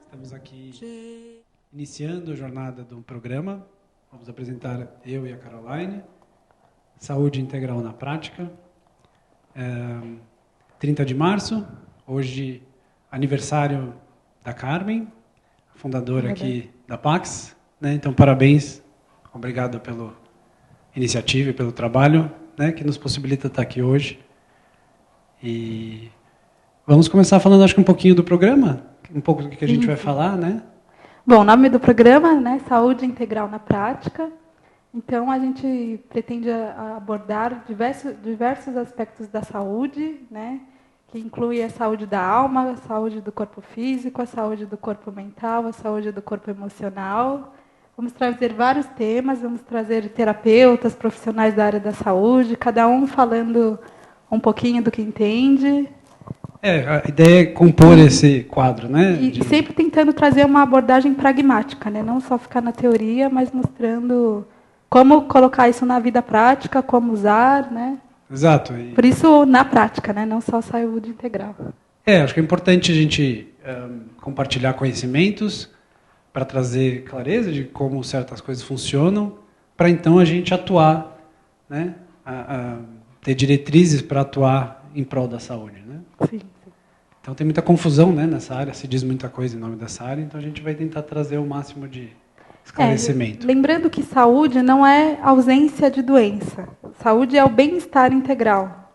Estamos aqui iniciando a jornada do programa. Vamos apresentar eu e a Caroline. Saúde Integral na Prática. 30 de março, hoje aniversário da Carmen, fundadora aqui da Pax, né? Então, parabéns, obrigado pela iniciativa e pelo trabalho, né, que nos possibilita estar aqui hoje. E vamos começar falando, acho que um pouquinho do programa, um pouco do que a gente vai falar, né? Bom, o nome do programa, né, Saúde Integral na Prática. Então, a gente pretende abordar diversos aspectos da saúde, né, que inclui a saúde da alma, a saúde do corpo físico, a saúde do corpo mental, a saúde do corpo emocional. Vamos trazer vários temas, vamos trazer terapeutas, profissionais da área da saúde, cada um falando um pouquinho do que entende. A ideia é compor esse quadro, né? E sempre tentando trazer uma abordagem pragmática, né? Não só ficar na teoria, mas mostrando como colocar isso na vida prática, como usar, né? Exato. Por isso, na prática, né? Não só saúde integral. Acho que é importante a gente compartilhar conhecimentos para trazer clareza de como certas coisas funcionam, para então a gente atuar, né? Ter diretrizes para atuar em prol da saúde, né? Sim. Então tem muita confusão, né, nessa área, se diz muita coisa em nome dessa área, então a gente vai tentar trazer o máximo de esclarecimento. Lembrando que saúde não é ausência de doença. Saúde é o bem-estar integral,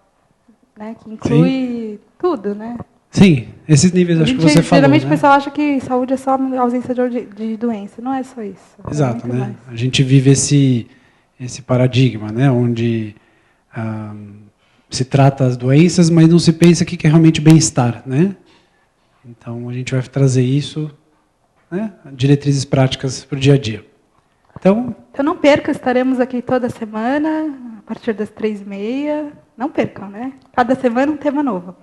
né, que inclui tudo, né? Sim, esses níveis acho que você falou. Geralmente né? o pessoal acha que saúde é só ausência de doença. Não é só isso. Exato, né? Mais. A gente vive esse paradigma, né, onde se trata as doenças, mas não se pensa o que é realmente bem-estar, né? Então a gente vai trazer isso, né, diretrizes práticas para o dia a dia. Então não perca, estaremos aqui toda semana, a partir das 3h30. Não percam, né? Cada semana um tema novo.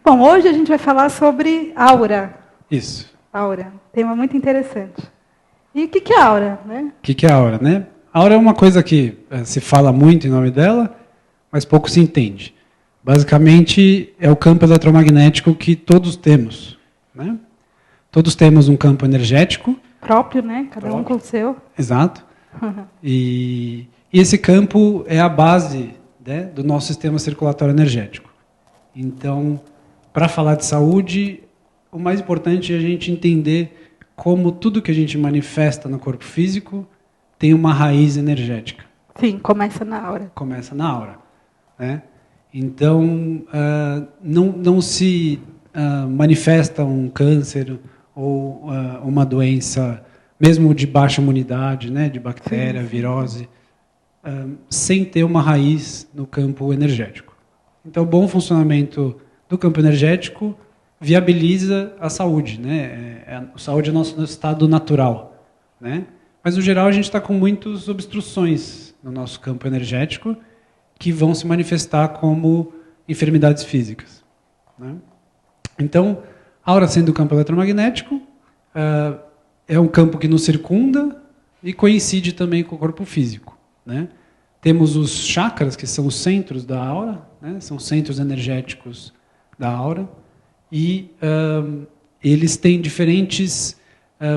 Bom, hoje a gente vai falar sobre aura. Isso. Aura, tema muito interessante. E o que é aura, né? O que é aura, né? A aura é uma coisa que se fala muito em nome dela, mas pouco se entende. Basicamente, é o campo eletromagnético que todos temos, né? Todos temos um campo energético. Próprio, né? Cada um com o seu. Exato. E esse campo é a base, né, do nosso sistema circulatório energético. Então, para falar de saúde, o mais importante é a gente entender como tudo que a gente manifesta no corpo físico tem uma raiz energética. Sim, começa na aura. Começa na aura, né? Então, não se manifesta um câncer ou uma doença, mesmo de baixa imunidade, né, de bactéria, virose, sem ter uma raiz no campo energético. Então, o bom funcionamento do campo energético viabiliza a saúde, né? A saúde é nosso estado natural, né? Mas, no geral, a gente está com muitas obstruções no nosso campo energético que vão se manifestar como enfermidades físicas, né? Então, a aura sendo o campo eletromagnético, é um campo que nos circunda e coincide também com o corpo físico, né? Temos os chakras, que são os centros da aura, né? São centros energéticos da aura, e eles têm diferentes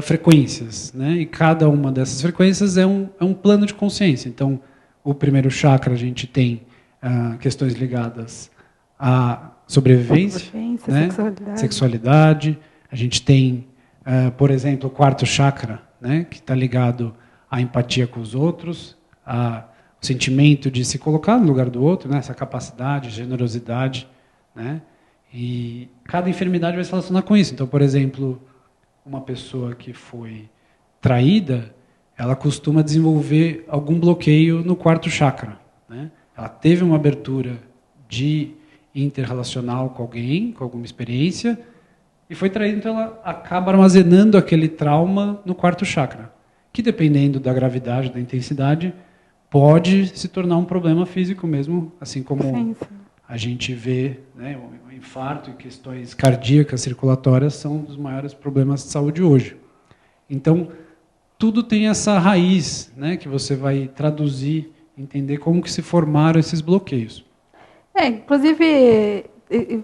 frequências, né? E cada uma dessas frequências é um plano de consciência. Então, o primeiro chakra, a gente tem questões ligadas à sobrevivência, né? Sexualidade. A gente tem, por exemplo, o quarto chakra, né? Que está ligado à empatia com os outros, o sentimento de se colocar no lugar do outro, né? Essa capacidade, generosidade, né? E cada enfermidade vai se relacionar com isso. Então, por exemplo, uma pessoa que foi traída, ela costuma desenvolver algum bloqueio no quarto chakra, né? Ela teve uma abertura de interrelacional com alguém, com alguma experiência, e foi traída, então ela acaba armazenando aquele trauma no quarto chakra, que dependendo da gravidade, da intensidade, pode se tornar um problema físico mesmo, assim como a gente vê, né, o infarto e questões cardíacas, circulatórias, são um dos maiores problemas de saúde hoje. Então, tudo tem essa raiz, né, que você vai traduzir entender como que se formaram esses bloqueios. Inclusive,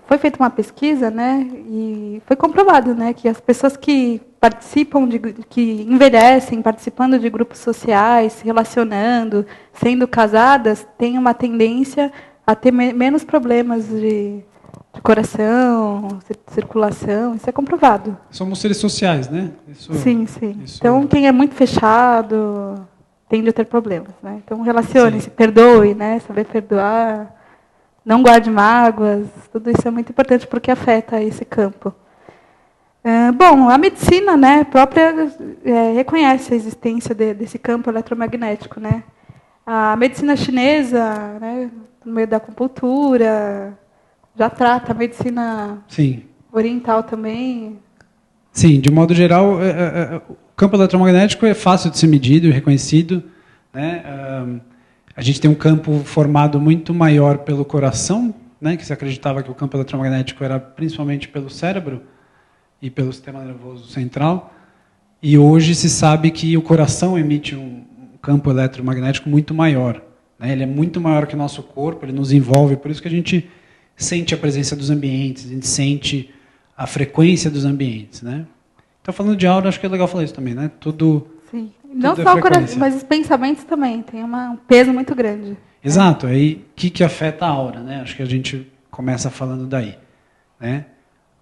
foi feita uma pesquisa, né, e foi comprovado, né, que as pessoas que participam, que envelhecem participando de grupos sociais, se relacionando, sendo casadas, têm uma tendência a ter menos problemas de coração, circulação, isso é comprovado. Somos seres sociais, né? Sim. Então, quem é muito fechado tende a ter problemas, né? Então, relacione-se, perdoe, né? Saber perdoar, não guarde mágoas, tudo isso é muito importante porque afeta esse campo. Bom, a medicina, né, própria reconhece a existência desse campo eletromagnético, né? A medicina chinesa, né, no meio da acupuntura, já trata a medicina oriental também. Sim, de modo geral, o campo eletromagnético é fácil de ser medido e reconhecido, né? A gente tem um campo formado muito maior pelo coração, né, que se acreditava que o campo eletromagnético era principalmente pelo cérebro e pelo sistema nervoso central. E hoje se sabe que o coração emite um campo eletromagnético muito maior, né? Ele é muito maior que o nosso corpo, ele nos envolve, por isso que a gente sente a presença dos ambientes, a gente sente a frequência dos ambientes, né? Então, falando de aura, acho que é legal falar isso também, né? Tudo. Sim. Não só o coração, mas os pensamentos também têm um peso muito grande. Exato. Aí, o que afeta a aura, né? Acho que a gente começa falando daí, né?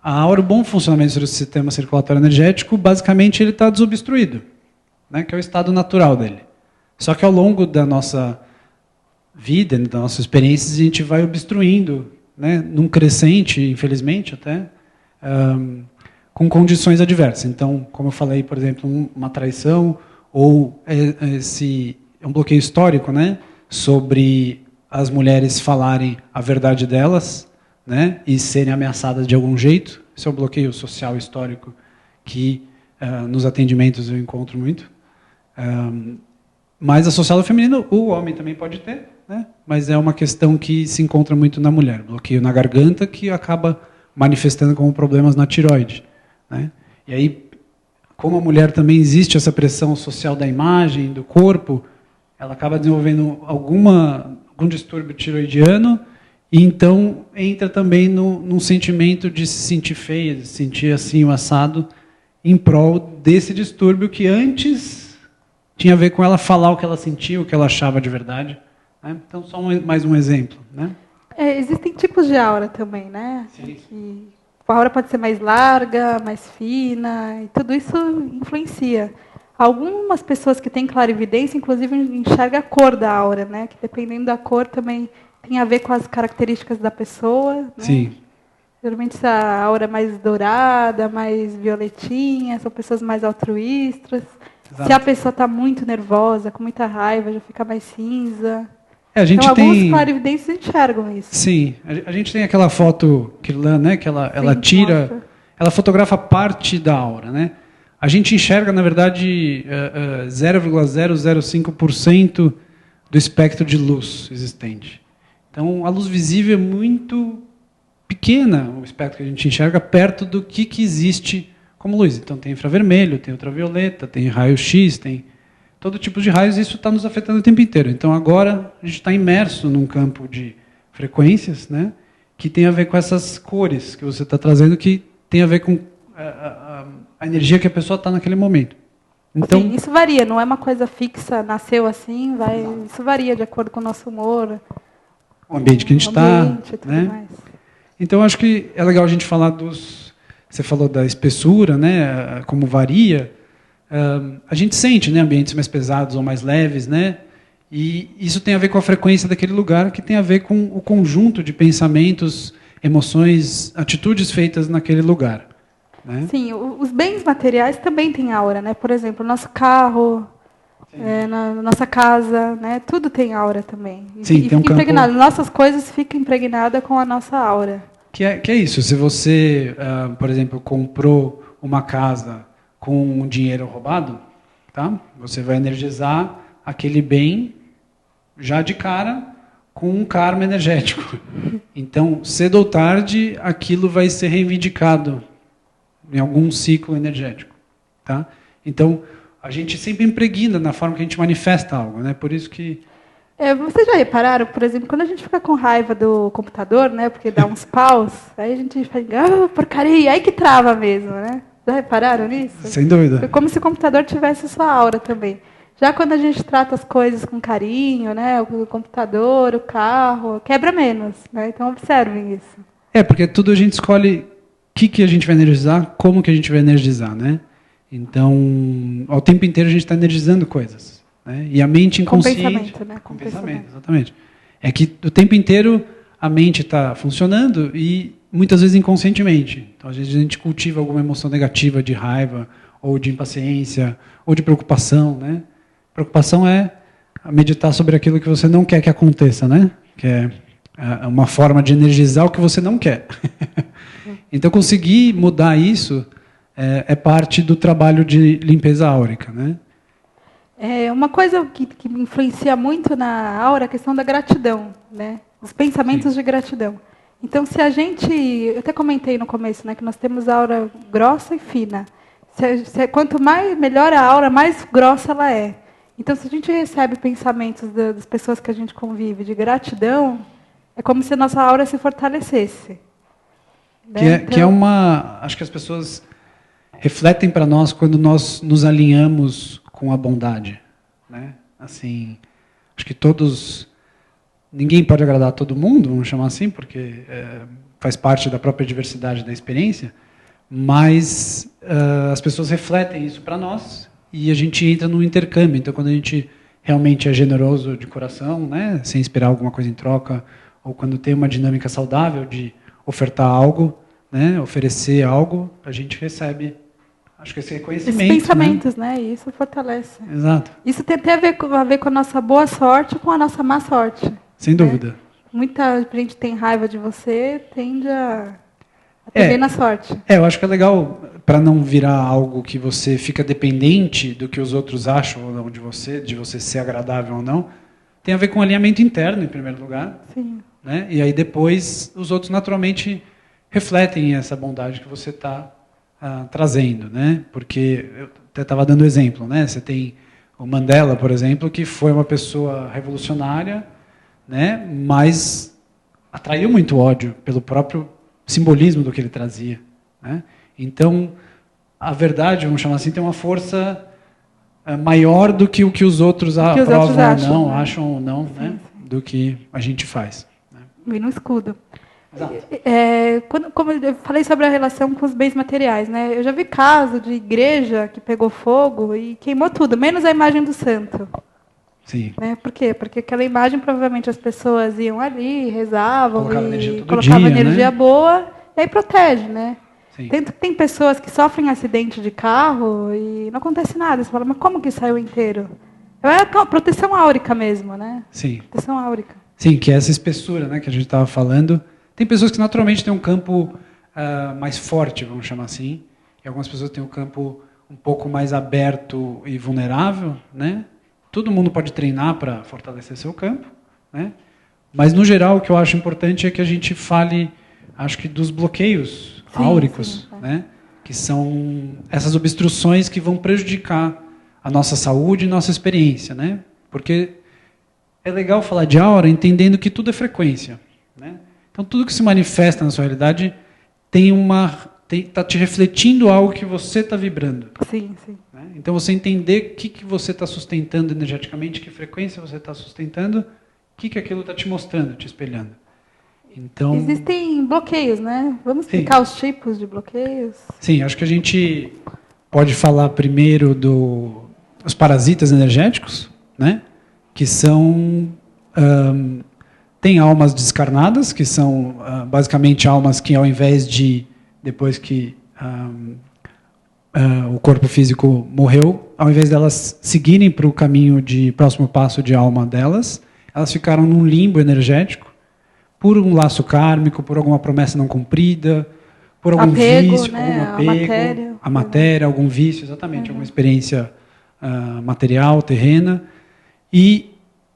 A aura, o bom funcionamento do sistema circulatório energético, basicamente, ele está desobstruído, né? Que é o estado natural dele. Só que ao longo da nossa vida, das nossas experiências, a gente vai obstruindo, né? Num crescente, infelizmente, até, com condições adversas. Então, como eu falei, por exemplo, uma traição ou um bloqueio histórico, né, sobre as mulheres falarem a verdade delas, né, e serem ameaçadas de algum jeito. Esse é um bloqueio social histórico que nos atendimentos eu encontro muito. Mas associado ao feminino, o homem também pode ter, né, mas é uma questão que se encontra muito na mulher. Bloqueio na garganta que acaba manifestando como problemas na tireoide, né? E aí, como a mulher também existe essa pressão social da imagem, do corpo, ela acaba desenvolvendo algum distúrbio tiroidiano e então entra também num sentimento de se sentir feia, de se sentir assim, o assado, em prol desse distúrbio que antes tinha a ver com ela falar o que ela sentia, o que ela achava de verdade, né? Então, só mais um exemplo, né? Existem tipos de aura também, né? Sim. A aura pode ser mais larga, mais fina, e tudo isso influencia. Algumas pessoas que têm clarividência, inclusive, enxergam a cor da aura, né? Que dependendo da cor também tem a ver com as características da pessoa, né? Sim. Geralmente essa aura mais dourada, mais violetinha, são pessoas mais altruístas. Exato. Se a pessoa está muito nervosa, com muita raiva, já fica mais cinza. Então, alguns clarividentes enxergam isso. Sim, a gente tem aquela foto né, que ela tira, mostra. Ela fotografa parte da aura, né? A gente enxerga, na verdade, 0,005% do espectro de luz existente. Então, a luz visível é muito pequena, o espectro que a gente enxerga, perto do que existe como luz. Então, tem infravermelho, tem ultravioleta, tem raio-x, tem todo tipo de raios, e isso está nos afetando o tempo inteiro. Então, agora, a gente está imerso num campo de frequências, né, que tem a ver com essas cores que você está trazendo, que tem a ver com a energia que a pessoa está naquele momento. Então, sim, isso varia, não é uma coisa fixa, nasceu assim, isso varia de acordo com o nosso humor. O ambiente que a gente está. Né? Então, acho que é legal a gente falar Você falou da espessura, né, como varia. A gente sente, né, ambientes mais pesados ou mais leves, né, e isso tem a ver com a frequência daquele lugar, que tem a ver com o conjunto de pensamentos, emoções, atitudes feitas naquele lugar, né? Sim, os bens materiais também têm aura, né? Por exemplo, nosso carro, nossa casa, né? Tudo tem aura também. Sim, tem um campo... impregnado. Nossas coisas ficam impregnadas com a nossa aura. Que é isso. Se você, por exemplo, comprou uma casa com um dinheiro roubado, tá? Você vai energizar aquele bem já de cara com um karma energético. Então, cedo ou tarde, aquilo vai ser reivindicado em algum ciclo energético, tá? Então, a gente sempre impregna na forma que a gente manifesta algo, né? Por isso que Vocês já repararam, por exemplo, quando a gente fica com raiva do computador, né, porque dá uns paus, aí a gente fica, porcaria, aí que trava mesmo, né? Já repararam nisso? Sem dúvida. É como se o computador tivesse sua aura também. Já quando a gente trata as coisas com carinho, né, o computador, o carro, quebra menos, né? Então observem isso. Porque tudo a gente escolhe o que a gente vai energizar, como que a gente vai energizar, né? Então, ao tempo inteiro a gente está energizando coisas, né? E a mente inconsciente... Com pensamento, né? Com pensamento, exatamente. É que o tempo inteiro a mente está funcionando e muitas vezes inconscientemente. Então, às vezes a gente cultiva alguma emoção negativa de raiva, ou de impaciência, ou de preocupação, né? Preocupação é meditar sobre aquilo que você não quer que aconteça, né? Que é uma forma de energizar o que você não quer. Então, conseguir mudar isso é parte do trabalho de limpeza áurica, né? Uma coisa que me influencia muito na aura é a questão da gratidão, né? Os pensamentos de gratidão. Então, se a gente... Eu até comentei no começo, né, que nós temos aura grossa e fina. Quanto melhor a aura, mais grossa ela é. Então, se a gente recebe pensamentos das pessoas que a gente convive de gratidão, é como se a nossa aura se fortalecesse. Né? Que é uma... Acho que as pessoas refletem para nós quando nós nos alinhamos com a bondade, né? Assim, acho que ninguém pode agradar a todo mundo, vamos chamar assim, porque faz parte da própria diversidade da experiência, mas as pessoas refletem isso para nós e a gente entra num intercâmbio. Então, quando a gente realmente é generoso de coração, né, sem esperar alguma coisa em troca, ou quando tem uma dinâmica saudável de ofertar algo, né, oferecer algo, a gente recebe, acho que esse reconhecimento. Esses pensamentos, né? E isso fortalece. Exato. Isso tem até a ver com a nossa boa sorte ou com a nossa má sorte. Sem dúvida. Né? Muita gente tem raiva de você, tende a ter bem na sorte. Eu acho que é legal, para não virar algo que você fica dependente do que os outros acham ou não de você ser agradável ou não, tem a ver com alinhamento interno, em primeiro lugar. Sim. Né? E aí depois os outros naturalmente refletem essa bondade que você está trazendo, né? Porque eu até estava dando exemplo, né? Você tem o Mandela, por exemplo, que foi uma pessoa revolucionária, né? Mas atraiu muito ódio pelo próprio simbolismo do que ele trazia, né? Então, a verdade, vamos chamar assim, tem uma força maior do que o que os outros aprovam ou não, né? Acham ou não, sim, né? Sim. Do que a gente faz. Vem no escudo. Como eu falei sobre a relação com os bens materiais, né? Eu já vi caso de igreja que pegou fogo e queimou tudo, menos a imagem do santo. Sim. Né? Por quê? Porque aquela imagem, provavelmente, as pessoas iam ali, rezavam, colocavam dia, energia, né? Boa, e aí protege, né? Sim. Tem pessoas que sofrem acidente de carro e não acontece nada. Você fala, mas como que saiu inteiro? É proteção áurica mesmo, né? Sim. Proteção áurica. Sim, que é essa espessura, né, que a gente estava falando. Tem pessoas que naturalmente têm um campo mais forte, vamos chamar assim, e algumas pessoas têm um campo um pouco mais aberto e vulnerável, né? Todo mundo pode treinar para fortalecer seu campo, né? Mas no geral o que eu acho importante é que a gente fale, acho que dos bloqueios áuricos, né? Que são essas obstruções que vão prejudicar a nossa saúde e nossa experiência, né? Porque é legal falar de aura entendendo que tudo é frequência, né? Então, tudo que se manifesta na sua realidade está te refletindo algo que você está vibrando. Sim, sim. Né? Então, você entender o que você está sustentando energeticamente, que frequência você está sustentando, o que aquilo está te mostrando, te espelhando. Então, existem bloqueios, né? Vamos explicar os tipos de bloqueios? Sim, acho que a gente pode falar primeiro dos parasitas energéticos, né? Que são... tem almas descarnadas, que são basicamente almas que, ao invés de, depois que o corpo físico morreu, ao invés delas seguirem para o caminho de próximo passo de alma delas, elas ficaram num limbo energético, por um laço kármico, por alguma promessa não cumprida, por algum vício, né? algum apego, a matéria, algum vício, exatamente, alguma experiência material, terrena, e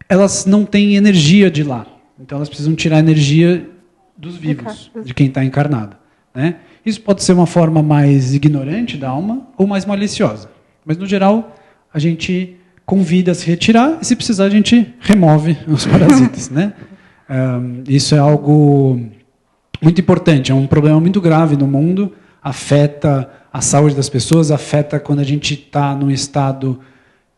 elas não têm energia de lá. Então, elas precisam tirar a energia dos vivos, de quem está encarnado, né? Isso pode ser uma forma mais ignorante da alma ou mais maliciosa. Mas, no geral, a gente convida a se retirar, e se precisar a gente remove os parasitas, né? Isso é algo muito importante, é um problema muito grave no mundo, afeta a saúde das pessoas, afeta quando a gente está num estado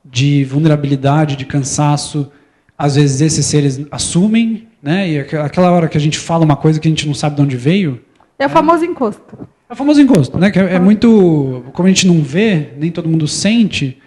de vulnerabilidade, de cansaço. Às vezes esses seres assumem, né? E aquela hora que a gente fala uma coisa que a gente não sabe de onde veio... É o famoso encosto. É o famoso encosto, né? Que é muito... Como a gente não vê, nem todo mundo sente,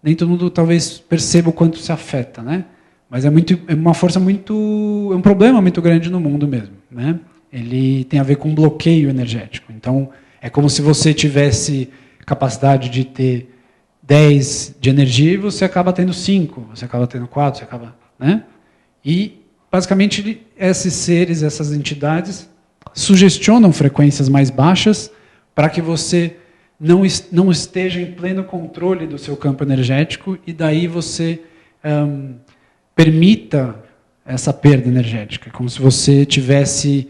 nem todo mundo talvez perceba o quanto se afeta, né? Mas é uma força muito... É um problema muito grande no mundo mesmo, né? Ele tem a ver com bloqueio energético. Então, é como se você tivesse capacidade de ter 10 de energia e você acaba tendo 5, você acaba tendo 4, você acaba... Né? E, basicamente, esses seres, essas entidades, sugestionam frequências mais baixas para que você não esteja em pleno controle do seu campo energético e daí você permita essa perda energética, como se você tivesse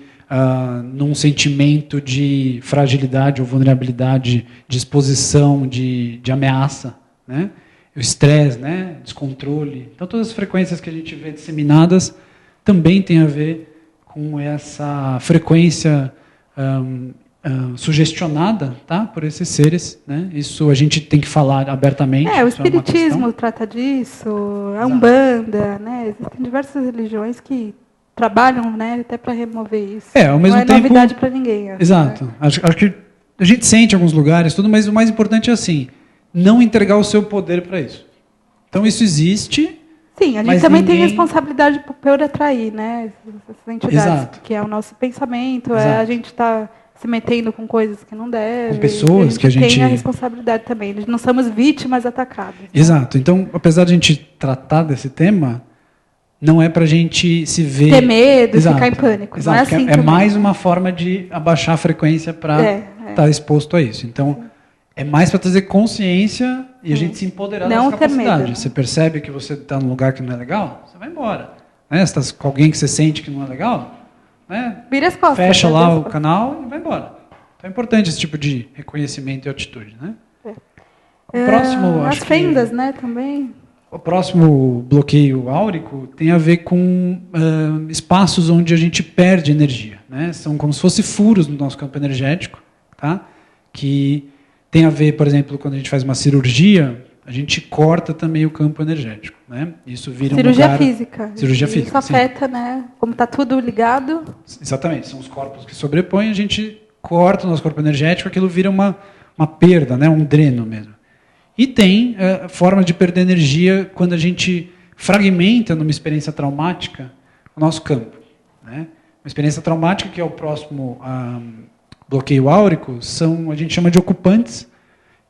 num sentimento de fragilidade ou vulnerabilidade, de exposição, de ameaça, né? O estresse, né? Descontrole. Então, todas as frequências que a gente vê disseminadas também têm a ver com essa frequência sugestionada, tá, por esses seres, né? Isso a gente tem que falar abertamente. O espiritismo trata disso, a Umbanda, né? Existem diversas religiões que trabalham, né, até para remover isso. Ao mesmo tempo, não é novidade para ninguém. Exato. Né? Acho que a gente sente em alguns lugares, tudo, mas o mais importante é assim, não entregar o seu poder para isso. Então isso existe. Sim, a gente também tem responsabilidade por atrair, né, essas entidades. Exato. Que é o nosso pensamento, a gente está se metendo com coisas que não deve. Com pessoas que a gente... tem a responsabilidade também. Não somos vítimas atacadas. Né? Exato. Então, apesar de a gente tratar desse tema, não é para a gente se ver... Ter medo, ficar em pânico. Exato. Não é assim é mais uma forma de abaixar a frequência para estar exposto a isso. Então, é mais para trazer consciência e a gente se empoderar dessa capacidade. Medo. Você percebe que você está num lugar que não é legal, você vai embora. Né? Você está com alguém que você sente que não é legal, né? Vira as costas, fecha lá o canal e vai embora. Então é importante esse tipo de reconhecimento e atitude, né? O próximo, as fendas, né, também. O próximo bloqueio áurico tem a ver com espaços onde a gente perde energia, né? São como se fossem furos no nosso campo energético, tá? Que tem a ver, por exemplo, quando a gente faz uma cirurgia, a gente corta também o campo energético, né? Isso vira cirurgia física. Cirurgia física. Isso afeta, né? Como está tudo ligado. Exatamente. São os corpos que sobrepõem, a gente corta o nosso corpo energético, aquilo vira uma perda, né? Um dreno mesmo. E tem formas de perder energia quando a gente fragmenta numa experiência traumática o nosso campo, né? Uma experiência traumática, que é o próximo bloqueio áurico, a gente chama de ocupantes,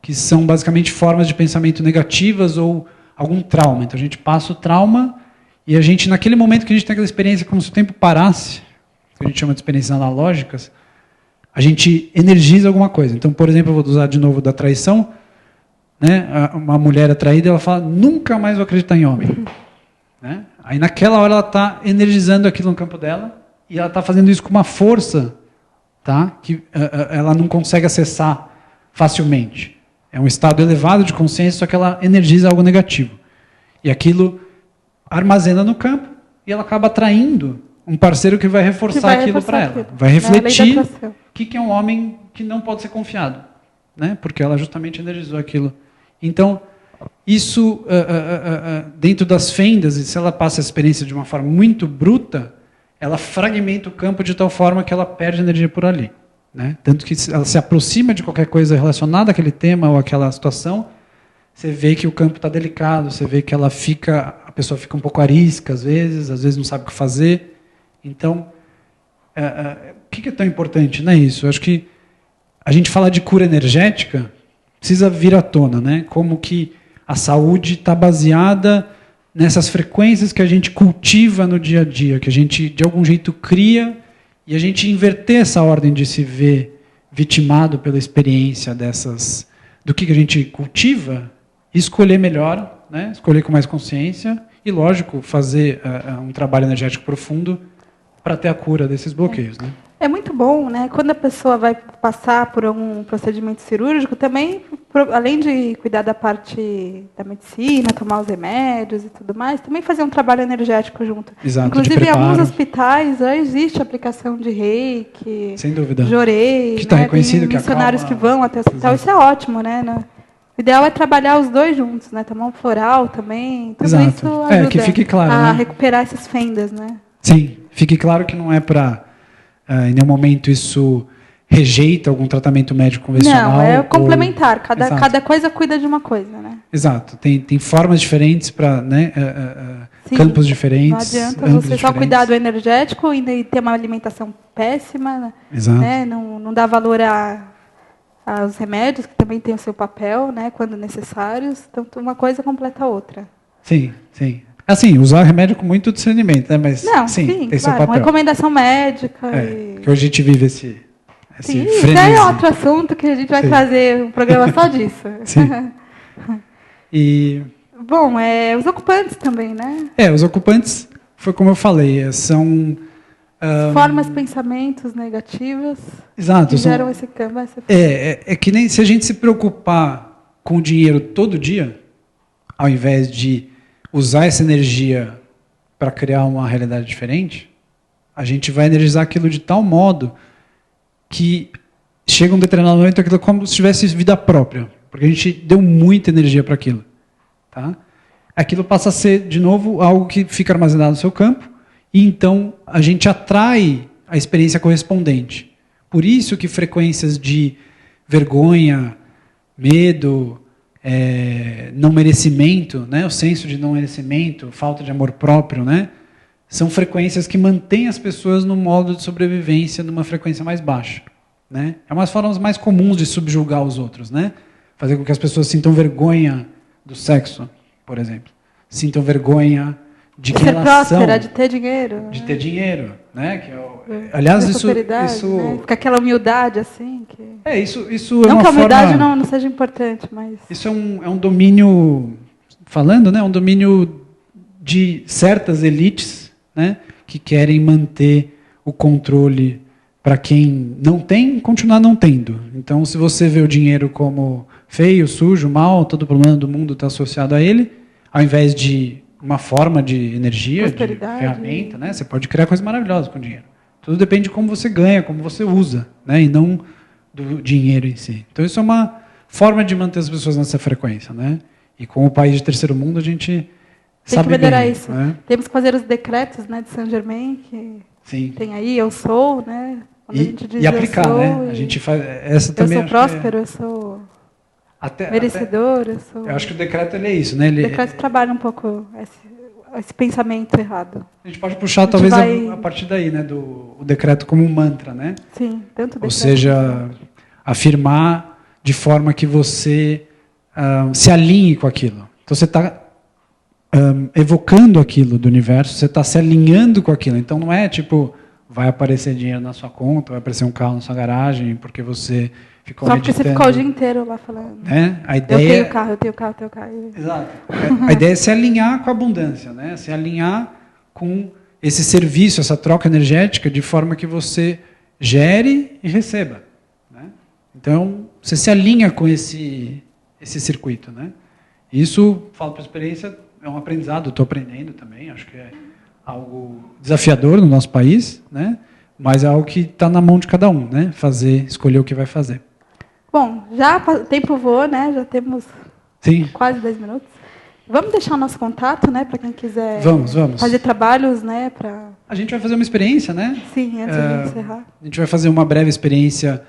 que são basicamente formas de pensamento negativas ou algum trauma. Então a gente passa o trauma e a gente, naquele momento que a gente tem aquela experiência como se o tempo parasse, que a gente chama de experiências analógicas, a gente energiza alguma coisa. Então, por exemplo, eu vou usar de novo da traição, né? Uma mulher atraída, ela fala, nunca mais vou acreditar em homem. Né? Aí naquela hora ela está energizando aquilo no campo dela e ela está fazendo isso com uma força, tá? Que ela não consegue acessar facilmente. É um estado elevado de consciência, só que ela energiza algo negativo. E aquilo armazena no campo e ela acaba atraindo um parceiro que vai reforçar aquilo para ela. Vai refletir o que é um homem que não pode ser confiado, né? Porque ela justamente energizou aquilo. Então, isso, dentro das fendas, e se ela passa a experiência de uma forma muito bruta, ela fragmenta o campo de tal forma que ela perde energia por ali. Né? Tanto que ela se aproxima de qualquer coisa relacionada àquele tema ou àquela situação, você vê que o campo está delicado, você vê que a pessoa fica um pouco arisca às vezes não sabe o que fazer. Então, o que é tão importante? Não é isso. Eu acho que a gente falar de cura energética precisa vir à tona, né? Como que a saúde está baseada nessas frequências que a gente cultiva no dia a dia, que a gente, de algum jeito, cria, e a gente inverter essa ordem de se ver vitimado pela experiência do que a gente cultiva, e escolher melhor, né? Escolher com mais consciência, e, lógico, fazer um trabalho energético profundo para ter a cura desses bloqueios. Né? É muito bom, né? Quando a pessoa vai passar por um procedimento cirúrgico, também, além de cuidar da parte da medicina, tomar os remédios e tudo mais, também fazer um trabalho energético junto. Exato, inclusive, em alguns hospitais já existe a aplicação de reiki, sem dúvida, jorei, que está né? reconhecido, Tem missionários que vão até o hospital. Exato. Isso é ótimo, né? O ideal é trabalhar os dois juntos, né? Tomar um floral também. Tudo Exato. isso ajuda que fique claro, a né? recuperar essas fendas, né? Sim, fique claro que não é para, em nenhum momento, isso rejeita algum tratamento médico convencional. Não, é complementar. Cada coisa cuida de uma coisa, né? Exato. Tem formas diferentes para, né, campos diferentes. Não adianta você só cuidar do energético e ter uma alimentação péssima. Exato. Né? Não dá valor aos remédios, que também têm o seu papel, né, quando necessários. Então, uma coisa completa a outra. Sim, sim. Assim, usar remédio com muito discernimento, né? Mas não, sim, tem claro, seu papel. Uma recomendação médica. Que hoje a gente vive esse sim, frenesi. Isso é outro assunto que a gente vai fazer um programa só disso. Sim. E... Bom, os ocupantes também, né? Os ocupantes, foi como eu falei, são... formas, pensamentos negativos. Exato. Que geram esse campo. É que nem se a gente se preocupar com o dinheiro todo dia, ao invés de usar essa energia para criar uma realidade diferente, a gente vai energizar aquilo de tal modo que chega um determinado momento aquilo como se tivesse vida própria, porque a gente deu muita energia para aquilo. Tá? Aquilo passa a ser, de novo, algo que fica armazenado no seu campo, e então a gente atrai a experiência correspondente. Por isso que frequências de vergonha, medo, não merecimento, né, o senso de não merecimento, falta de amor próprio, né, são frequências que mantêm as pessoas no modo de sobrevivência numa frequência mais baixa. Né? É uma das formas mais comuns de subjugar os outros. Né? Fazer com que as pessoas sintam vergonha do sexo, por exemplo. Sintam vergonha de quem elas são. Próspera, de ter dinheiro. De ter dinheiro. Né? Aliás, isso... Né? Fica aquela humildade assim. Isso é não uma que a humildade forma... não seja importante, mas... Isso é um domínio... Falando, né? Um domínio de certas elites, né? Que querem manter o controle para quem não tem, continuar não tendo. Então, se você vê o dinheiro como feio, sujo, mal, todo o problema do mundo está associado a ele, ao invés de uma forma de energia, de ferramenta, né? Você pode criar coisas maravilhosas com o dinheiro. Tudo depende de como você ganha, como você usa, né? E não do dinheiro em si. Então, isso é uma forma de manter as pessoas nessa frequência. Né? E como país de terceiro mundo, a gente tem que melhorar bem, isso. Né? Temos que fazer os decretos, né, de Saint-Germain, que Sim. Tem aí, eu sou, né? Quando a gente diz aplicar, eu sou, né? A gente faz essa também. Eu sou próspero, eu sou merecedor, eu sou... Eu acho que o decreto é isso, né? O decreto trabalha um pouco esse pensamento errado. A gente pode puxar talvez a partir daí, né? O decreto como um mantra, né? Sim, tanto decreto. Ou seja, afirmar de forma que você se alinhe com aquilo. Então você está evocando aquilo do universo, você está se alinhando com aquilo. Então não é tipo, vai aparecer dinheiro na sua conta, vai aparecer um carro na sua garagem, porque você ficou meditando. Só porque você ficou o dia inteiro lá falando. Né? A ideia... Eu tenho carro. Exato. A ideia é se alinhar com a abundância, né? Se alinhar com esse serviço, essa troca energética, de forma que você gere e receba. Né? Então, você se alinha com esse circuito. Né? Isso, falo por experiência, é um aprendizado, estou aprendendo também, acho que é algo desafiador no nosso país, né? Mas é algo que está na mão de cada um, né? Escolher o que vai fazer. Bom, já o tempo voou, né? Já temos quase 10 minutos. Vamos deixar o nosso contato, né? Para quem quiser fazer trabalhos, né? A gente vai fazer uma experiência, né? Sim, antes de encerrar. A gente vai fazer uma breve experiência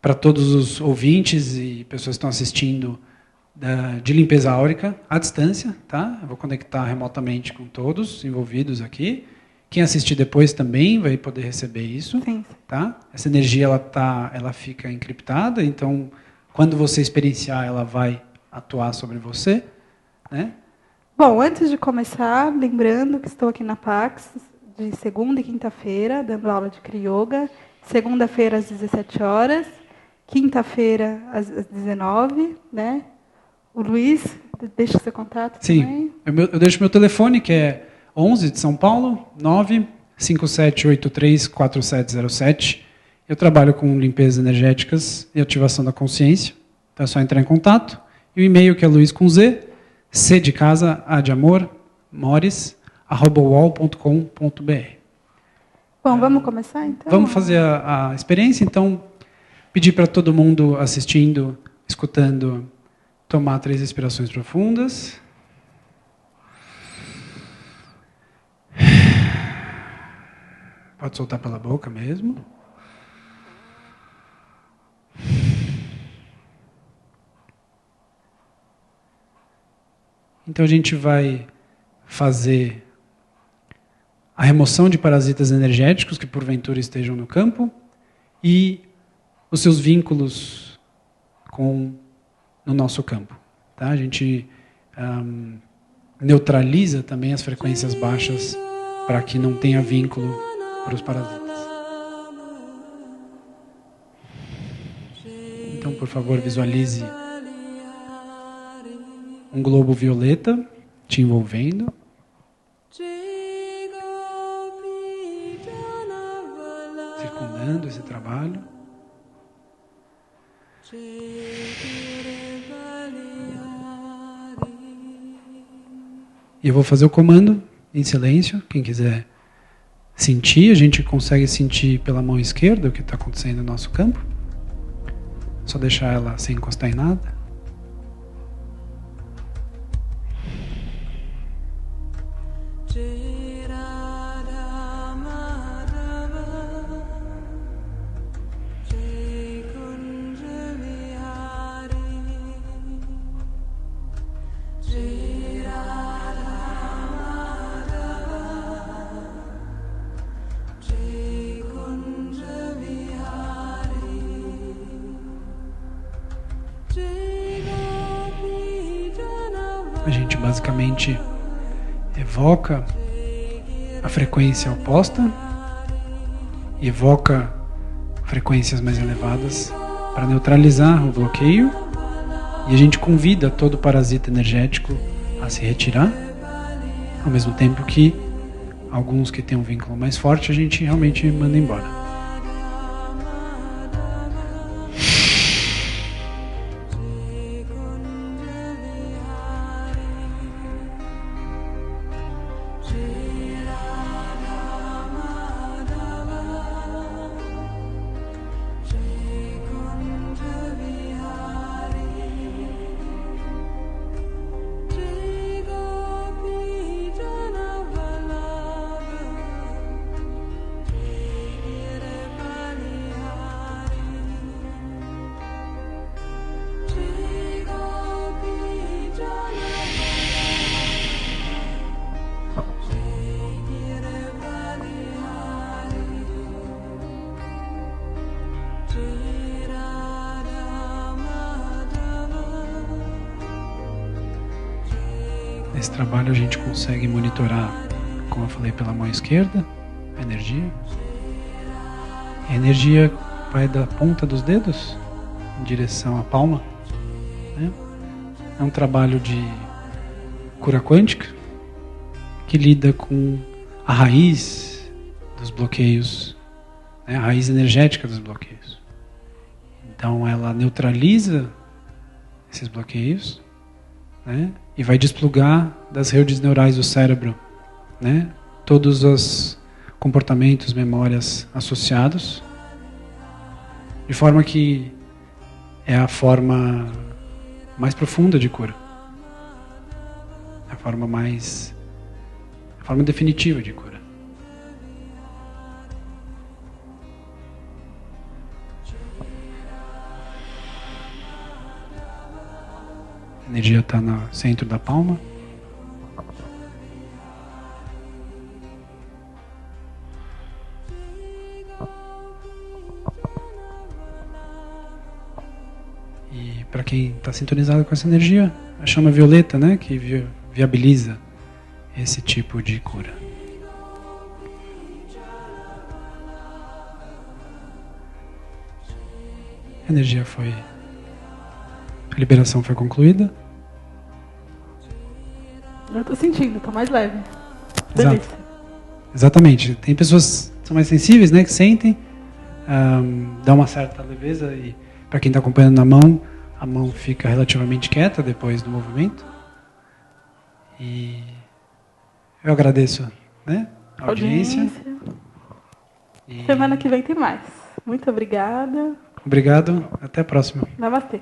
para todos os ouvintes e pessoas que estão assistindo, de limpeza áurica à distância, tá? Eu vou conectar remotamente com todos envolvidos aqui. Quem assistir depois também vai poder receber isso. Sim. Tá? Essa energia ela fica encriptada, então quando você experienciar, ela vai atuar sobre você, né? Bom, antes de começar, lembrando que estou aqui na Pax de segunda e quinta-feira, dando aula de Kriyoga. Segunda-feira às 17 horas, quinta-feira às 19, né? O Luiz, deixa o seu contato também. Sim, eu deixo meu telefone, que é 11 de São Paulo, 57834707. Eu trabalho com limpezas energéticas e ativação da consciência. Então é só entrar em contato. E o e-mail que é Luiz com Z, C de casa, A de amor, mores@uol.com.br. Bom, vamos começar então? Vamos fazer a experiência, então pedir para todo mundo assistindo, escutando, tomar 3 respirações profundas. Pode soltar pela boca mesmo. Então a gente vai fazer a remoção de parasitas energéticos que porventura estejam no campo e os seus vínculos no nosso campo. Tá? A gente neutraliza também as frequências baixas para que não tenha vínculo para os parasitas. Então, por favor, visualize um globo violeta te envolvendo. Circundando esse trabalho. E eu vou fazer o comando em silêncio. Quem quiser sentir, a gente consegue sentir pela mão esquerda o que está acontecendo no nosso campo. Só deixar ela sem encostar em nada. A gente basicamente evoca a frequência oposta e evoca frequências mais elevadas para neutralizar o bloqueio, e a gente convida todo parasita energético a se retirar, ao mesmo tempo que alguns que têm um vínculo mais forte a gente realmente manda embora. Nesse trabalho a gente consegue monitorar, como eu falei, pela mão esquerda, a energia. E a energia vai da ponta dos dedos em direção à palma. Né? É um trabalho de cura quântica que lida com a raiz dos bloqueios, né? A raiz energética dos bloqueios. Então ela neutraliza esses bloqueios, né? E vai desplugar das redes neurais do cérebro, né? Todos os comportamentos, memórias associados, de forma que é a forma mais profunda de cura, a forma definitiva de cura. A energia está no centro da palma. E para quem está sintonizado com essa energia, a chama violeta, né, que viabiliza esse tipo de cura. A energia foi... A liberação foi concluída. Eu estou sentindo, estou mais leve. Exato. Delícia. exatamente. Tem pessoas que são mais sensíveis, né, que sentem, dá uma certa leveza, e para quem está acompanhando na mão, a mão fica relativamente quieta depois do movimento. E eu agradeço, né, a audiência. Semana que vem tem mais. Muito obrigada. Obrigado, até a próxima. Namastê.